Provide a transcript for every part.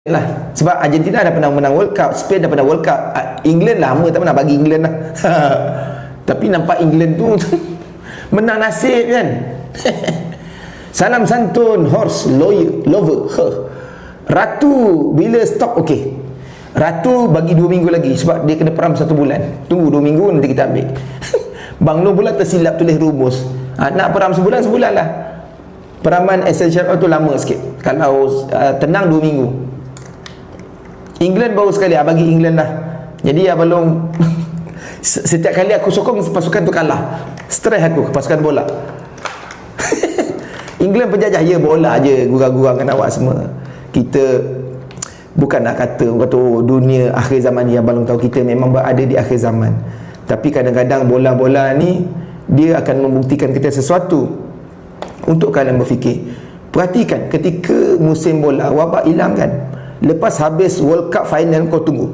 lah. Sebab Argentina dah pernah menang World Cup, Spain dah pernah World Cup, England lama tak pernah, bagi England lah. Tapi nampak England tu menang nasib kan. Salam santun horse lover. Ratu bila stop okey. Ratu bagi 2 minggu lagi sebab dia kena peram 1 bulan. Tunggu 2 minggu nanti kita ambil. Bang Long pula tersilap tulis rumus. Nak peram sebulan lah. Peraman essential tu lama sikit. Kalau tenang 2 minggu. England baru sekali, bagi England lah. Jadi Abang Long setiap kali aku sokong pasukan tu kalah, stres aku pasukan bola. England penjajah, ya bola je gurang-gurangkan awak semua. Kita bukan nak kata oh, dunia akhir zaman ni. Abang Long tahu kita memang berada di akhir zaman. Tapi kadang-kadang bola-bola ni dia akan membuktikan kita sesuatu. Untuk kalian berfikir, perhatikan ketika musim bola wabak hilang kan, lepas habis World Cup final kau tunggu.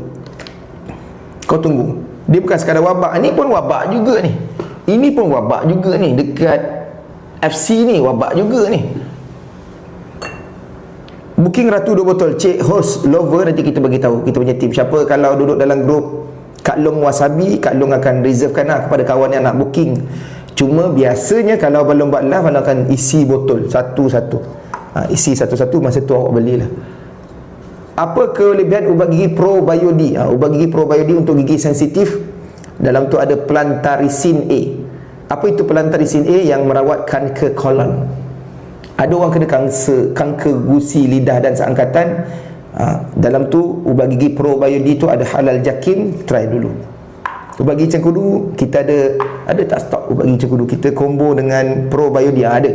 Dia bukan sekadar wabak, ni pun wabak juga ni. Ini pun wabak juga ni. Dekat FC ni wabak juga ni. Booking Ratu 2 botol. Cik host lover, nanti kita bagi tahu kita punya team siapa. Kalau duduk dalam grup Kak Long Wasabi, Kak Long akan reservekan lah kepada kawan yang nak booking. Cuma biasanya kalau Abang Long buat live, Abang Long akan isi botol satu-satu. Isi satu-satu, masa tu awak belilah. Apa kelebihan ubat gigi Pro-Biode? Ubat gigi Pro-Biode untuk gigi sensitif, dalam tu ada Plantarisin A. Apa itu Plantarisin A? Yang merawat kanker kolon. Ada orang kena kanker gusi lidah dan seangkatan, dalam tu ubat gigi Pro-Biode tu ada halal jakim, try dulu. Ubat gigi cengkudu kita ada tak stok ubat gigi cengkudu, kita combo dengan Pro-Biode, ada.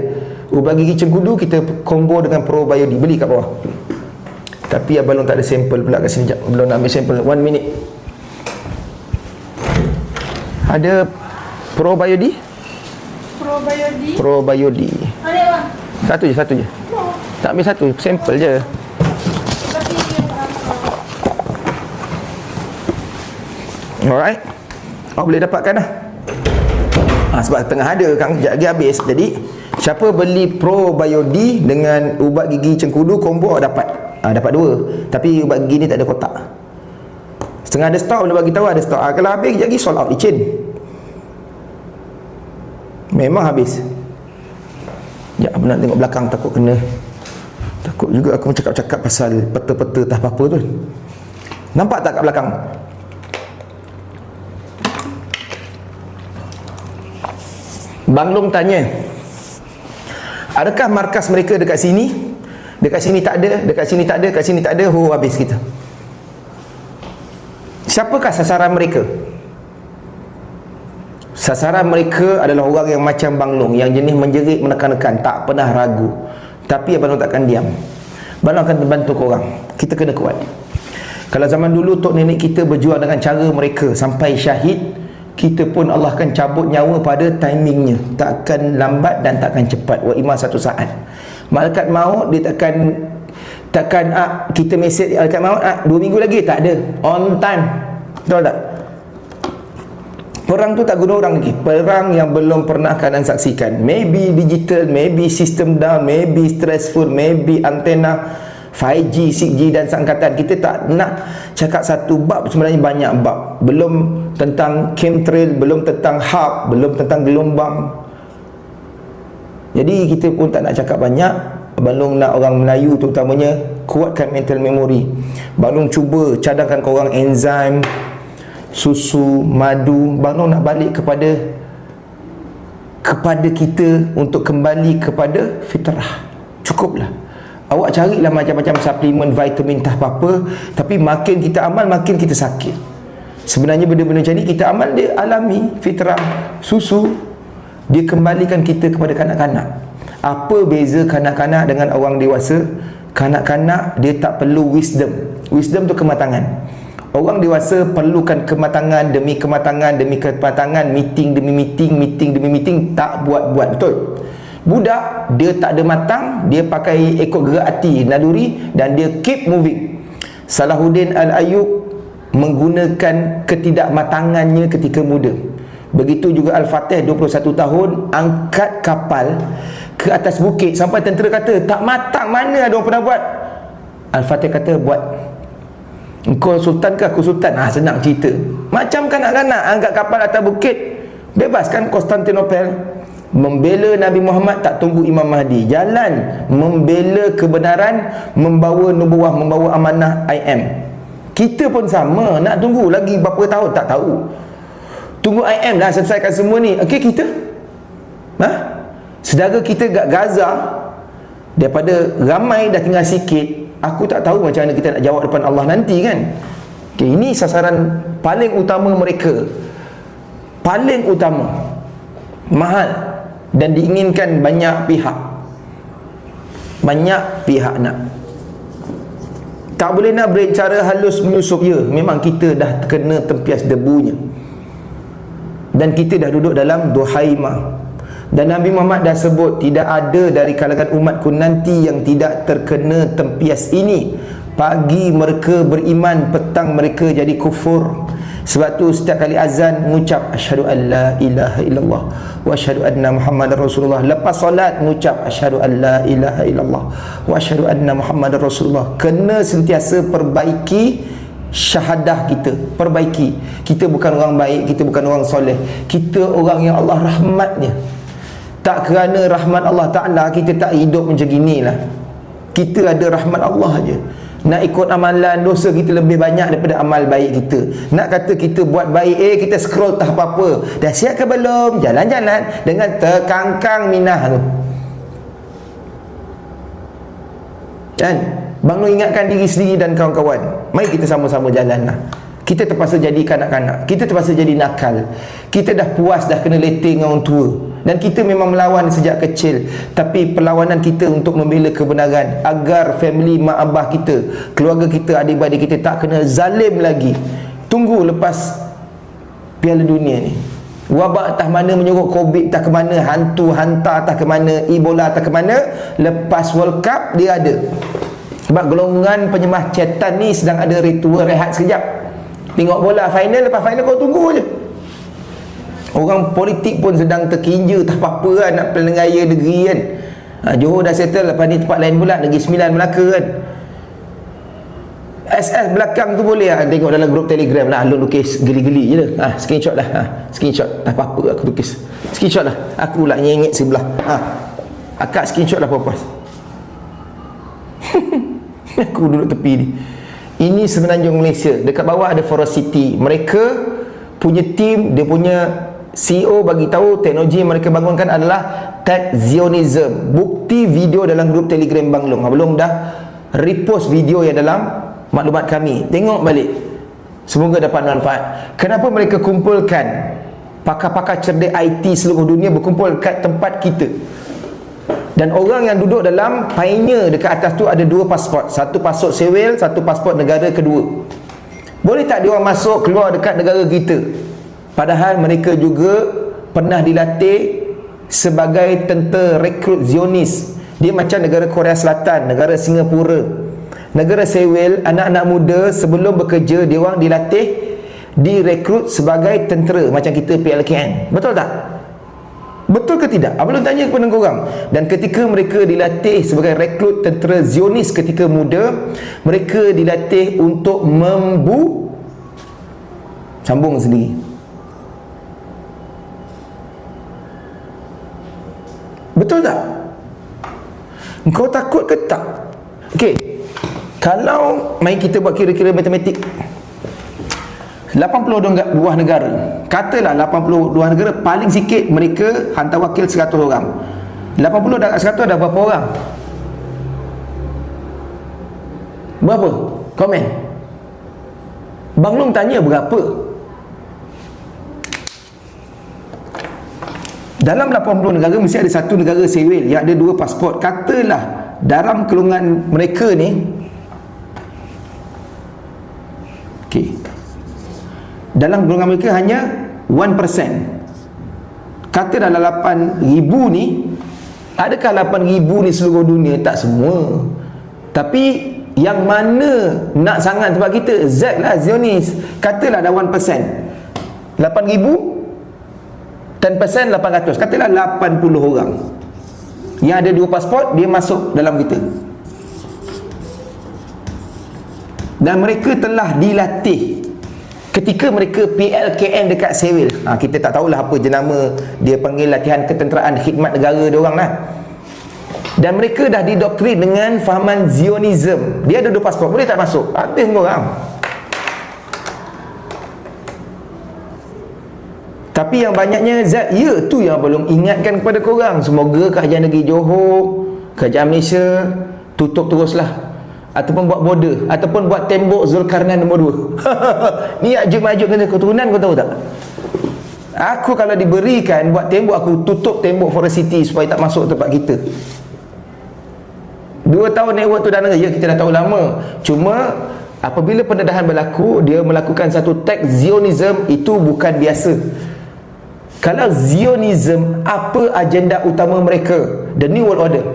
Ubat gigi cengkudu kita combo dengan Pro-Biode, beli kat bawah. Tapi Abang Long tak ada sampel pula kat sini. Sekejap, belum nak ambil sampel. 1 minit. Ada Pro-Biode? Pro-Biode. Ada bang? Satu je. Tak ambil satu, sampel je. Alright. Awak boleh dapatkan dah. Sebab tengah ada kan, sekejap lagi habis. Jadi siapa beli Pro-Biode dengan ubat gigi cengkudu combo awak dapat. Dapat 2. Tapi ubat gigi ni tak ada kotak. Setengah ada stok, dia bagi tahu ada stok. Kalau habis sekejap lagi sold out licin. Memang habis. Ya, aku nak tengok belakang, takut juga aku cakap-cakap pasal peta-peta tak apa-apa tu. Nampak tak kat belakang? Bang Long tanya, adakah markas mereka dekat sini? Dekat sini tak ada, dekat sini tak ada, dekat sini tak ada. Habis kita. Siapakah sasaran mereka? Sasaran mereka adalah orang yang macam Bang Long, yang jenis menjerit, menekan-nekan, tak pernah ragu. Tapi Abang Long takkan diam. Abang Long akan membantu korang. Kita kena kuat. Kalau zaman dulu tok nenek kita berjuang dengan cara mereka sampai syahid, kita pun Allah akan cabut nyawa pada timingnya. Takkan lambat dan takkan cepat. Wa imma satu saat. Malaikat maut dia takkan kita mesej malaikat maut 2 minggu lagi, tak ada. On time. Betul tak? Perang tu tak guna orang lagi. Perang yang belum pernah kalian saksikan. Maybe digital, maybe system down, maybe stressful, maybe antena 5G, 6G dan seangkatan. Kita tak nak cakap satu bab, sebenarnya banyak bab. Belum tentang chemtrail, belum tentang hub, belum tentang gelombang. Jadi kita pun tak nak cakap banyak. Abang Long nak orang Melayu terutamanya kuatkan mental memory. Abang Long cuba cadangkan korang enzim, susu, madu. Abang Long nak balik kepada kita untuk kembali kepada fitrah. Cukuplah. Awak carilah macam-macam suplemen, vitamin, tak apa-apa. Tapi makin kita amal, makin kita sakit. Sebenarnya benda-benda macam ni kita amal, dia alami. Fitrah, susu, dia kembalikan kita kepada kanak-kanak. Apa beza kanak-kanak dengan orang dewasa? Kanak-kanak dia tak perlu wisdom. Wisdom tu kematangan. Orang dewasa perlukan kematangan demi kematangan demi kematangan, meeting demi meeting, meeting demi meeting, tak buat-buat. Betul? Budak dia tak ada matang, dia pakai ekor gerak hati naluri dan dia keep moving. Salahuddin Al-Ayyub menggunakan ketidakmatangannya ketika muda. Begitu juga Al-Fatih 21 tahun angkat kapal ke atas bukit sampai tentera kata tak matang, mana ada orang pernah buat. Al-Fatih kata, buat. Engkau sultan ke aku sultan? Senang cerita. Macam kanak-kanak angkat kapal atas bukit, bebaskan Konstantinopel. Membela Nabi Muhammad, tak tunggu Imam Mahdi. Jalan membela kebenaran, membawa nubuah, membawa amanah IM. Kita pun sama, nak tunggu lagi berapa tahun tak tahu. Tunggu IM lah selesaikan semua ni. Okey, kita saudara kita kat Gaza, daripada ramai dah tinggal sikit. Aku tak tahu macam mana kita nak jawab depan Allah nanti kan. Okay, ini sasaran paling utama mereka, paling utama, mahal, dan diinginkan banyak pihak. Banyak pihak nak. Tak boleh nak berencana halus menyusup. Ya, memang kita dah kena tempias debunya, dan kita dah duduk dalam Duhaimah. Dan Nabi Muhammad dah sebut, tidak ada dari kalangan umatku nanti yang tidak terkena tempias ini. Pagi mereka beriman, petang mereka jadi kufur. Sebab tu setiap kali azan mengucap asyhadu an la ilaha illallah wa asyhadu anna Muhammadar Rasulullah. Lepas solat mengucap asyhadu an la ilaha illallah wa asyhadu anna Muhammadar Rasulullah. Kena sentiasa perbaiki syahadah kita, perbaiki. Kita bukan orang baik, kita bukan orang soleh, kita orang yang Allah rahmatnya. Tak kerana rahmat Allah Ta'ala kita tak hidup macam gini lah. Kita ada rahmat Allah je. Nak ikut amalan, dosa kita lebih banyak daripada amal baik kita. Nak kata kita buat baik, kita scroll tak apa-apa. Dah siap ke belum? Jalan-jalan dengan terkangkang minah tu kan. Bangun ingatkan diri sendiri dan kawan-kawan. Mari kita sama-sama jalan lah. Kita terpaksa jadi kanak-kanak, kita terpaksa jadi nakal. Kita dah puas, dah kena letih dengan orang tua, dan kita memang melawan sejak kecil. Tapi perlawanan kita untuk membela kebenaran, agar family mak abah kita, keluarga kita, adik-beradik kita tak kena zalim lagi. Tunggu lepas Piala Dunia ni, wabak tak mana menyuruh, Covid tak ke mana, hantu hantar tak ke mana, Ebola tak ke mana. Lepas World Cup dia ada. Sebab golongan penyembah cetan ni sedang ada ritual rehat sekejap. Tengok bola final, lepas final kau tunggu je. Orang politik pun sedang terkinja, tak apa-apa kan, nak Pilihan Raya negeri kan. Johor dah settle, lepas ni tempat lain pula, Negeri Sembilan Melaka kan. SS belakang tu boleh lah. Tengok dalam grup Telegram lah, Alun lukis geli-geli je lah. Screenshot lah. Screenshot, tak apa-apa aku lukis. Screenshot lah, aku pula nyengit sebelah. Akak screenshot lah puas. Aku duduk tepi ni. Ini Semenanjung Malaysia. Dekat bawah ada Forest City. Mereka punya tim, dia punya CEO bagi tahu teknologi yang mereka bangunkan adalah Tech Zionism. Bukti video dalam grup Telegram Bang Long. Belum dah repost video yang dalam maklumat kami. Tengok balik. Semoga dapat manfaat. Kenapa mereka kumpulkan pakar-pakar cerdik IT seluruh dunia berkumpul kat tempat kita? Dan orang yang duduk dalam pioneer dekat atas tu ada dua pasport. Satu pasport sewel, satu pasport negara kedua. Boleh tak dia orang masuk keluar dekat negara kita? Padahal mereka juga pernah dilatih sebagai tentera rekrut Zionis. Dia macam negara Korea Selatan, negara Singapura, negara sewel. Anak-anak muda sebelum bekerja, dia orang dilatih, direkrut sebagai tentera. Macam kita PLKN. Betul tak? Betul ke tidak? Abang tanya kepada korang. Dan ketika mereka dilatih sebagai rekrut tentera Zionis ketika muda, mereka dilatih untuk sambung sendiri. Betul tak? Kau takut ke tak? Okey, kalau mari kita buat kira-kira matematik. 82 buah negara, katalah 82 negara, paling sikit mereka hantar wakil 100 orang. 80 dah kat 100 ada berapa orang? Berapa? Komen. Bang Long tanya berapa? Dalam 80 negara mesti ada satu negara sewel yang ada dua pasport. Katalah dalam golongan mereka ni, okey, dalam golongan mereka hanya 1%. Kata dalam 8,000 ni, adakah 8,000 ni seluruh dunia? Tak semua. Tapi yang mana nak sangat tempat kita? Z lah, Zionis. Katalah ada 1%. 8,000 10% 800. Katalah 80 orang yang ada dua pasport, dia masuk dalam kita. Dan mereka telah dilatih ketika mereka PLKN dekat Sewil. Kita tak tahulah apa jenama dia panggil, latihan ketenteraan khidmat negara dia orang lah. Dan mereka dah didoktrin dengan fahaman Zionism. Dia ada 2 pasport, boleh tak masuk? Habis semua orang. Tapi yang banyaknya Zat, ya tu yang belum ingatkan kepada korang. Semoga kerajaan negeri Johor, kerajaan Malaysia tutup teruslah, ataupun buat border, ataupun buat tembok Zulkarnain nombor 2. Ni ajuk-ajuk kena keturunan, kau tahu tak? Aku kalau diberikan buat tembok, aku tutup tembok Forest City supaya tak masuk tempat kita. 2 tahun network tu dah ya, kita dah tahu lama. Cuma apabila pendedahan berlaku, dia melakukan satu teks Zionism, itu bukan biasa. Kalau Zionism, apa agenda utama mereka? The New World Order.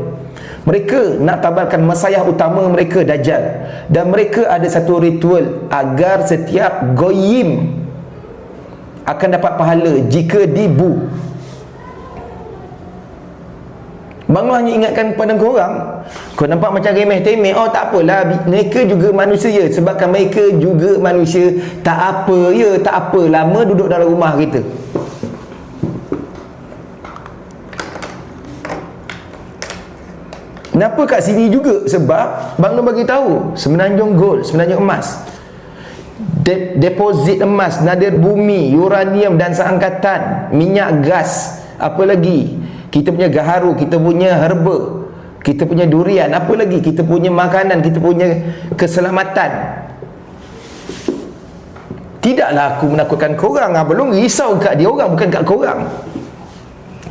Mereka nak tabarkan Mesiah utama mereka, Dajjal. Dan mereka ada satu ritual agar setiap goyim akan dapat pahala jika dibu. Bang Noh hanya ingatkan kepada korang, kau nampak macam remeh-temeh. Oh tak apalah, mereka juga manusia. Sebabkan mereka juga manusia. Tak apa ya, tak apa. Lama duduk dalam rumah kita. Kenapa kat sini juga? Sebab Bang Noh bagi tahu Semenanjung gold, Semenanjung emas, deposit emas, nadir bumi, uranium dan seangkatan, minyak gas, apa lagi? Kita punya gaharu, kita punya herba, kita punya durian, apa lagi? Kita punya makanan, kita punya keselamatan. Tidaklah aku menakutkan korang. Abang Long risau kat dia orang, bukan kat korang.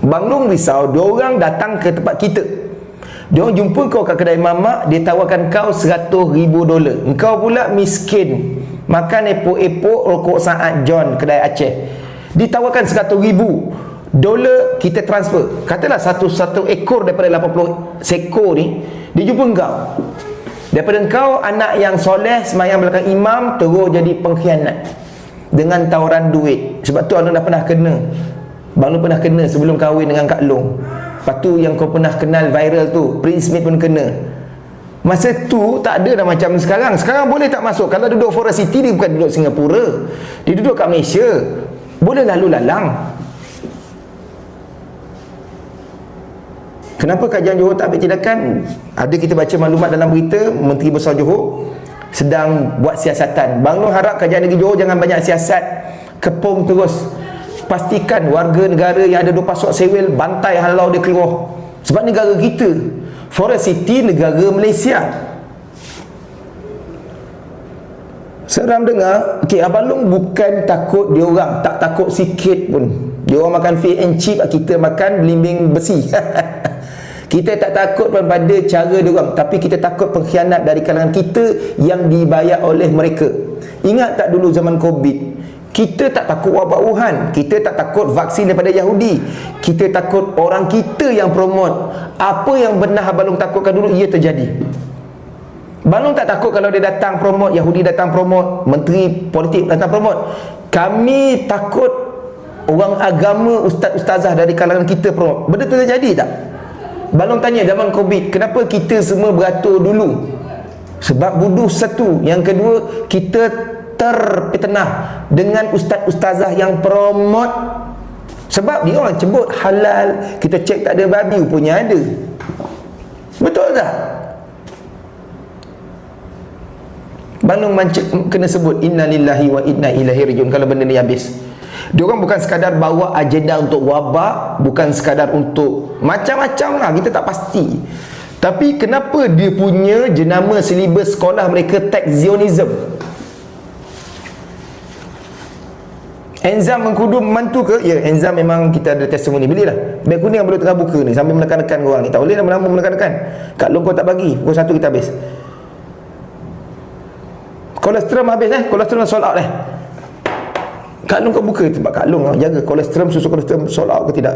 Bang Long risau dia orang datang ke tempat kita. Dia orang jumpa kau kat kedai mamak, dia tawarkan kau $100,000. Engkau pula miskin, makan epok-epok rokok Saat John kedai Aceh, ditawarkan $100,000. Kita transfer. Katalah satu ekor daripada 80 sekor ni, dia jumpa engkau. Daripada engkau anak yang soleh, semayang belakang imam, terus jadi pengkhianat dengan tawaran duit. Sebab tu Abang dah pernah kena. Bang Long pernah kena sebelum kahwin dengan Kak Long. Lepas tu yang kau pernah kenal viral tu, Prince Smith pun kena. Masa tu tak ada dah macam sekarang. Sekarang boleh tak masuk. Kalau duduk Forest City, dia bukan duduk Singapura, dia duduk kat Malaysia, boleh lalu lalang. Kenapa kerajaan Johor tak ambil tindakan? Ada kita baca maklumat dalam berita, Menteri Besar Johor sedang buat siasatan. Bang Long harap kerajaan negeri Johor jangan banyak siasat, kepung terus. Pastikan warga negara yang ada 2 pasport Sewil, bantai halau dia keluar. Sebab negara kita, Forest City negara Malaysia. Seram dengar. Okey, Abang Long bukan takut dia orang, tak takut sikit pun. Dia orang makan fish and chip, kita makan belimbing besi. Kita tak takut pada cara dia orang, tapi kita takut pengkhianat dari kalangan kita yang dibayar oleh mereka. Ingat tak dulu zaman Covid, kita tak takut wabak Wuhan, kita tak takut vaksin daripada Yahudi, kita takut orang kita yang promote. Apa yang benar Abang Long takutkan dulu, ia terjadi. Abang Long tak takut kalau dia datang promote, Yahudi datang promote, menteri politik datang promote. Kami takut orang agama, ustaz-ustazah dari kalangan kita promote. Benda tu terjadi tak? Abang Long tanya zaman Covid, kenapa kita semua beratur dulu? Sebab buduh satu. Yang kedua, kita terpetenah dengan ustaz-ustazah yang promote. Sebab dia orang sebut halal, kita cek tak ada babi, punya ada. Betul tak? Abang Long kena sebut inna lillahi wa inna ilaihi rajiun kalau benda ni habis. Dia orang bukan sekadar bawa agenda untuk wabak, bukan sekadar untuk macam-macam lah, kita tak pasti. Tapi kenapa dia punya jenama silibus sekolah mereka teks Zionism? Enzam Mengkudu membantu ke? Ya, Enzam memang kita ada testimoni. Belilah beg kuning yang belum tengah buka ni, sambil menekan-nekan korang ni. Tak boleh lama-lama menekan-nekan. Kak Long kau tak bagi, pukul 1 kita habis. Kolesterol habis kolesterol sold out Kak Long kau buka tempat Kak Long, jaga kolesterol, susu kolesterol sold out ke tidak.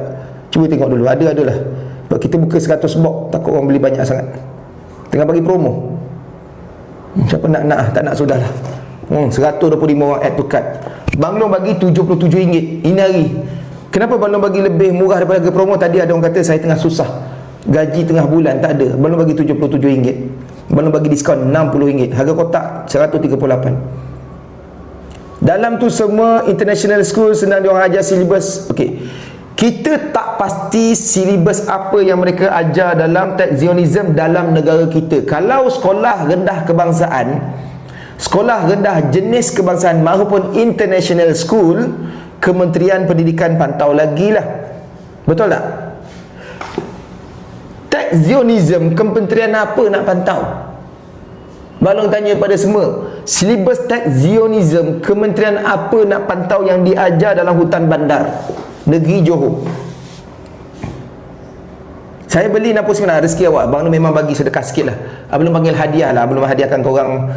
Cuba tengok dulu, adalah. Sebab kita buka 100 box, takut orang beli banyak sangat. Tengah bagi promo. Siapa nak tak nak sudahlah. 125 orang add to cart. Bang Long bagi RM77 ini hari. Kenapa Bang Long bagi lebih murah daripada harga promo? Tadi ada orang kata saya tengah susah, gaji tengah bulan, tak ada. Bang Long bagi RM77. Belum bagi diskaun RM60, harga kotak RM138. Dalam tu semua international school, senang diorang ajar silibus. Okey, kita tak pasti silibus apa yang mereka ajar dalam teks Zionism dalam negara kita. Kalau sekolah rendah kebangsaan, sekolah rendah jenis kebangsaan maupun international school, Kementerian Pendidikan pantau lagi lah. Betul tak? Teks Zionism, kementerian apa nak pantau? Balong tanya pada semua, silibus teks Zionism, kementerian apa nak pantau yang diajar dalam hutan bandar negeri Johor? Saya beli napus kena rezeki awak. Abang ni memang bagi sedekah sikit lah. Belum panggil hadiah lah, belum hadiahkan korang.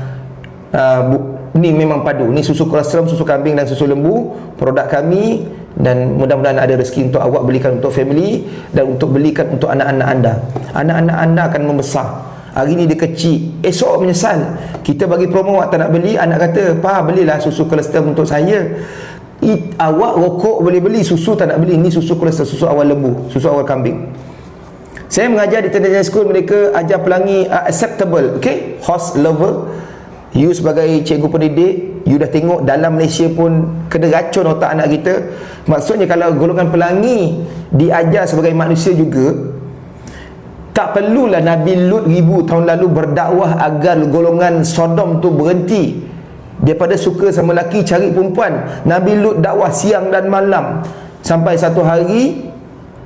Ni memang padu. Ni susu kolostrum, susu kambing dan susu lembu, produk kami. Dan mudah-mudahan ada rezeki untuk awak belikan untuk family dan untuk belikan untuk anak-anak anda. Anak-anak anda akan membesar. Hari ni dia kecil, esok menyesal. Kita bagi promo, awak tak nak beli, anak kata, "Pa, belilah susu kolostrum untuk saya." Awak rokok boleh beli, susu tak nak beli. Ni susu kolostrum, susu awal lembu, susu awal kambing. Saya mengajar di international school, mereka ajar pelangi acceptable, okay? Horse lover. You sebagai cikgu pendidik, you dah tengok dalam Malaysia pun kena racun otak anak kita. Maksudnya kalau golongan pelangi diajar sebagai manusia juga, tak perlulah Nabi Lut 1000 tahun lalu berdakwah agar golongan Sodom tu berhenti daripada suka sama lelaki cari perempuan. Nabi Lut dakwah siang dan malam, sampai satu hari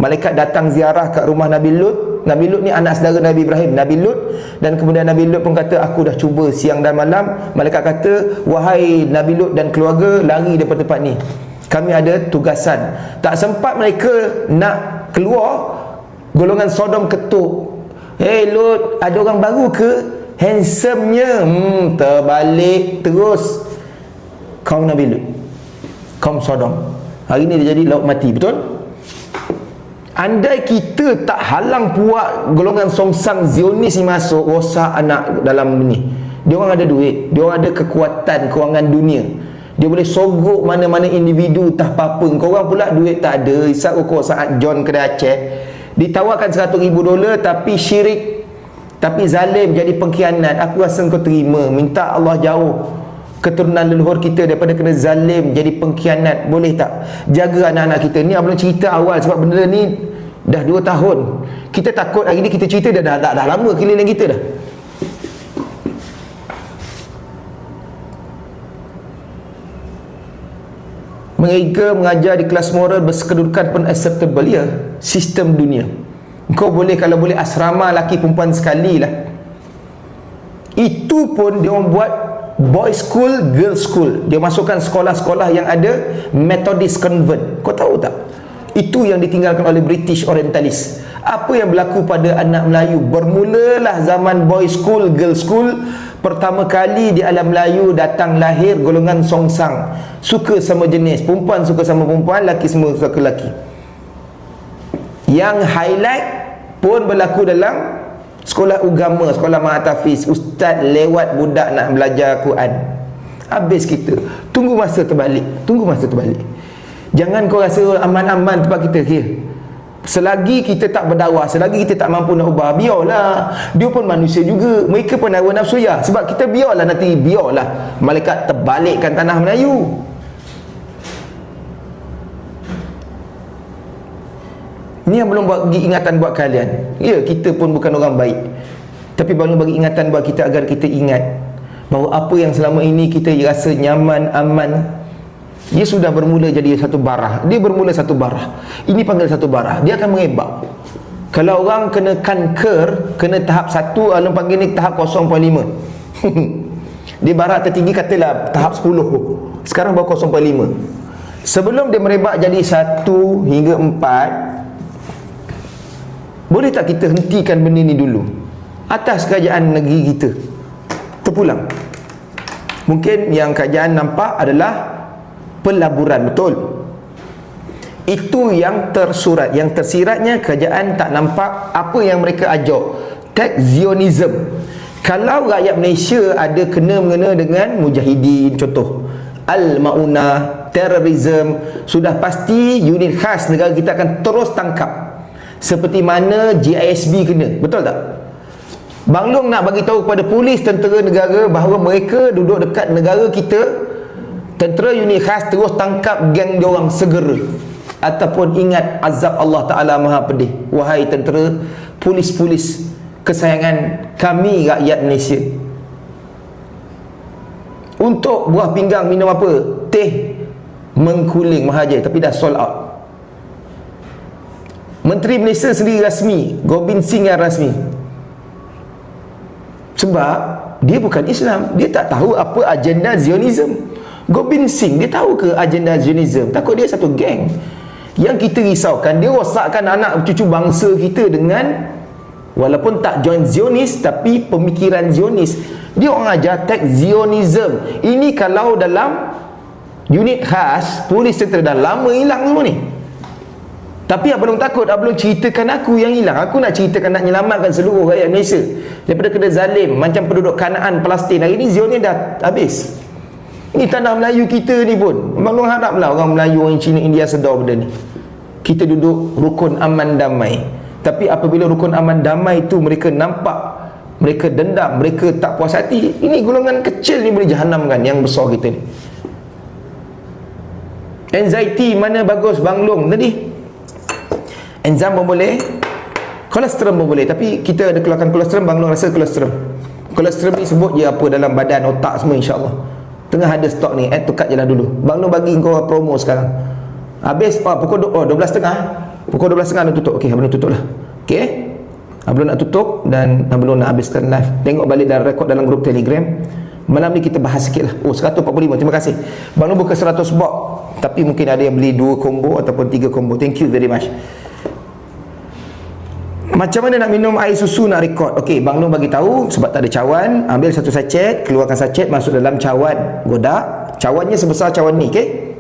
malaikat datang ziarah kat rumah Nabi Lut. Nabi Lut ni anak saudara Nabi Ibrahim, Nabi Lut. Dan kemudian Nabi Lut pun kata, "Aku dah cuba siang dan malam." Malaikat kata, "Wahai Nabi Lut dan keluarga, lari daripada tempat ni. Kami ada tugasan." Tak sempat mereka nak keluar, golongan Sodom ketuk. "Hey Lut, ada orang baru ke? Handsome-nya." Terbalik terus. Kaum Nabi Lut, kaum Sodom. Hari ni dia jadi laut mati, betul? Andai kita tak halang puak golongan songsang Zionis ni masuk, rosak anak dalam ni. Dia orang ada duit, dia orang ada kekuatan kewangan dunia. Dia boleh sogok mana-mana individu tak apa-apa. Korang pula duit tak ada, isap rokok saat John kedai Aceh. Ditawarkan $100,000 tapi syirik, tapi zalim, jadi pengkhianat. Aku rasa kau terima. Minta Allah jauh keturunan leluhur kita daripada kena zalim, jadi pengkhianat. Boleh tak? Jaga anak-anak kita. Ni belum cerita awal, sebab benda ni dah 2 tahun. Kita takut hari ni kita cerita dah lama keliling kita dah. Mereka mengajar di kelas moral berkedudukan pun acceptable, ya. Sistem dunia. Kau boleh, kalau boleh asrama laki perempuan sekali lah. Itu pun dia orang buat boys school, girls school. Dia masukkan sekolah-sekolah yang ada Methodist convent. Kau tahu tak? Itu yang ditinggalkan oleh British Orientalis. Apa yang berlaku pada anak Melayu? Bermulalah zaman boys school, girls school. Pertama kali di alam Melayu datang lahir golongan songsang, suka sama jenis. Perempuan suka sama perempuan, laki semua suka laki. Yang highlight pun berlaku dalam sekolah agama, sekolah Mahatafiz. Ustaz lewat budak nak belajar Quran. Habis kita. Tunggu masa terbalik. Tunggu masa terbalik. Jangan kau rasa aman-aman tempat kita. Selagi kita tak berdakwah, selagi kita tak mampu nak ubah, biarlah. Dia pun manusia juga. Mereka pun hawa nafsu, ya. Sebab kita biarlah nanti, biarlah malaikat terbalikkan tanah Melayu. Ni yang belum bagi ingatan buat kalian. Ya, kita pun bukan orang baik, tapi belum bagi ingatan buat kita agar kita ingat bahawa apa yang selama ini kita rasa nyaman, aman, dia sudah bermula jadi satu barah. Dia bermula satu barah. Ini panggil satu barah. Dia akan mengebak. Kalau orang kena kanker, kena tahap 1, orang panggil ni tahap 0.5. Dia barah tertinggi katalah tahap 10. Sekarang baru 0.5. Sebelum dia merebak jadi 1 hingga 4, boleh tak kita hentikan benda ni dulu atas kerajaan negeri kita? Terpulang. Mungkin yang kerajaan nampak adalah pelaburan, betul. Itu yang tersurat. Yang tersiratnya kerajaan tak nampak apa yang mereka ajar. Teks Zionism. Kalau rakyat Malaysia ada kena-mengena dengan mujahidin, contoh Al-Maunah, terorisme, sudah pasti unit khas negara kita akan terus tangkap. Seperti mana GISB kena, betul tak? Bang Long nak bagi tahu kepada polis tentera negara bahawa mereka duduk dekat negara kita, tentera unit khas terus tangkap geng diorang segera, ataupun ingat azab Allah Ta'ala maha pedih. Wahai tentera, polis-polis kesayangan kami rakyat Malaysia, untuk buah pinggang minum apa? Teh mengkuling Mahathir, tapi dah sold out. Menteri Malaysia sendiri rasmi, Gobind Singh yang rasmi, sebab dia bukan Islam, dia tak tahu apa agenda Zionism. Gobind Singh, dia tahu ke agenda Zionism? Takut dia satu geng. Yang kita risaukan, dia rosakkan anak cucu bangsa kita dengan, walaupun tak join Zionis, tapi pemikiran Zionis. Dia orang ajar teks Zionism. Ini kalau dalam unit khas, polis tentera dah lama hilang semua ni. Tapi abang takut, abang ceritakan aku yang hilang. Aku nak ceritakan, nak menyelamatkan seluruh rakyat Malaysia daripada kena zalim macam penduduk Kanaan, Palestin. Hari ni Zionis dah habis. Ini tanah Melayu kita ni pun. Abang Long haraplah orang Melayu, orang Cina, India sedar benda ni. Kita duduk rukun aman damai. Tapi apabila rukun aman damai itu mereka nampak, mereka dendam, mereka tak puas hati, ini golongan kecil ni boleh jahanamkan yang besar kita ni. Anxiety mana bagus Bang Long tadi? Enzim pun boleh, kolesterol pun boleh. Tapi kita ada keluarkan kolesterol. Bang Long rasa kolesterol ni sebut je apa dalam badan, otak semua, insyaAllah. Tengah ada stok ni, tukar je lah dulu. Bang Long bagi kau promo sekarang. Habis pukul 12.30. Pukul 12.30 dah tutup. Okey, abang tutup lah. Okey, abang nak tutup dan abang nak habiskan live. Tengok balik dan rekod dalam grup Telegram. Malam ni kita bahas sikit lah. 145, terima kasih. Bang Long buka 100 box, tapi mungkin ada yang beli 2 combo ataupun 3 combo. Thank you very much. Macam mana nak minum air susu nak rekod? Okey, Bang Long bagi tahu, sebab tak ada cawan, ambil satu sachet, keluarkan sachet, masuk dalam cawan godak. Cawannya sebesar cawan ni, okey?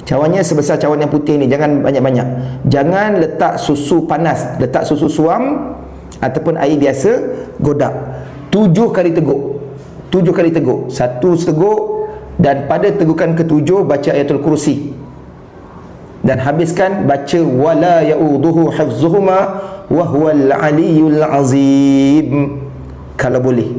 Cawannya sebesar cawan yang putih ni, jangan banyak-banyak. Jangan letak susu panas, letak susu suam ataupun air biasa, godak. 7 kali teguk. 7 kali teguk. 1 teguk, dan pada tegukan ke-7 baca ayatul kursi. Dan habiskan baca wala ya'uduhu hifzuhuma wa huwal aliyyul azim. Kalau boleh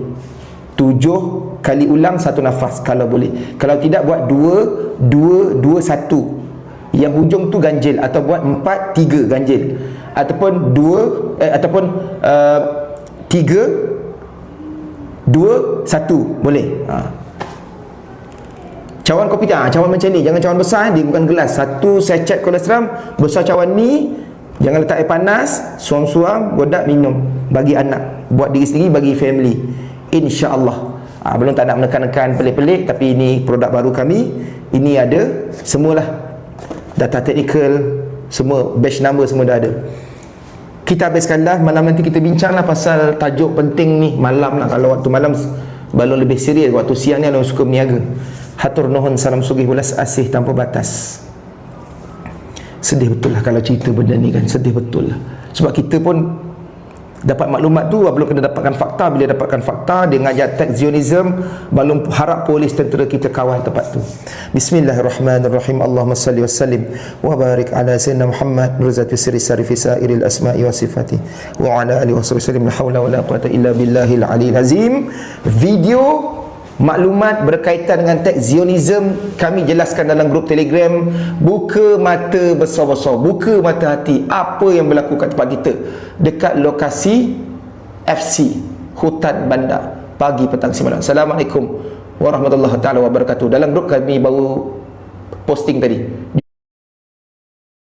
7 kali ulang satu nafas kalau boleh. Kalau tidak buat 2 2 2 1 yang hujung tu ganjil, atau buat 4 3 ganjil, ataupun 2 ataupun 3 2 1 boleh. Cawan kopi tak? Cawan macam ni, jangan cawan besar, dia bukan gelas. 1 sachet kolesterol besar cawan ni. Jangan letak air panas, suam-suam, godak, minum. Bagi anak, buat diri sendiri, bagi family, InsyaAllah. Belum tak nak menekan-nekan pelik-pelik, tapi ini produk baru kami. Ini ada semualah, data teknikal, semua batch number semua dah ada. Kita habiskan live. Malam nanti kita bincanglah pasal tajuk penting ni. Malam lah, kalau waktu malam balon lebih serius. Waktu siang ni orang suka berniaga. Hatur nuhun, salam sugih, welas asih tanpa batas. Sedih betul lah kalau cerita benda ni kan. Sedih betul lah. Sebab kita pun dapat maklumat tu, belum kena dapatkan fakta. Bila dapatkan fakta, dia ngajak teks Zionism, belum harap polis tentera kita kawal tempat tu. Bismillahirrahmanirrahim. Allahumma salli wa sallim wa barik ala sayyidina Muhammad berzati sirri sarifi sairil asma'i wa sifati wa ala alihi wa sallim. La hawla wa la quwata illa billahil aliyil azim. Video maklumat berkaitan dengan teks Zionism kami jelaskan dalam grup Telegram. Buka mata besar-besar, buka mata hati. Apa yang berlaku kat tempat kita, dekat lokasi FC Hutan Bandar, pagi, petang, siang, malam. Assalamualaikum warahmatullahi taala wabarakatuh. Dalam grup kami baru posting tadi,